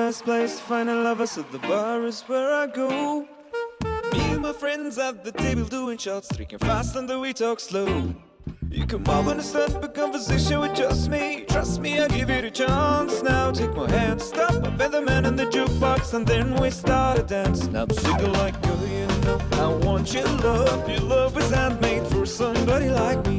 best place to find a lover, so the bar is where I go. Me and my friends at the table doing shots, drinking fast and then we talk slow. You come over and start a conversation with just me. Trust me, I'll give it a chance. Now take my hand, stop, I bet the man in the jukebox, and then we start a dance. Now I'm single like girl, you know I want your love. Your love was handmade for somebody like me.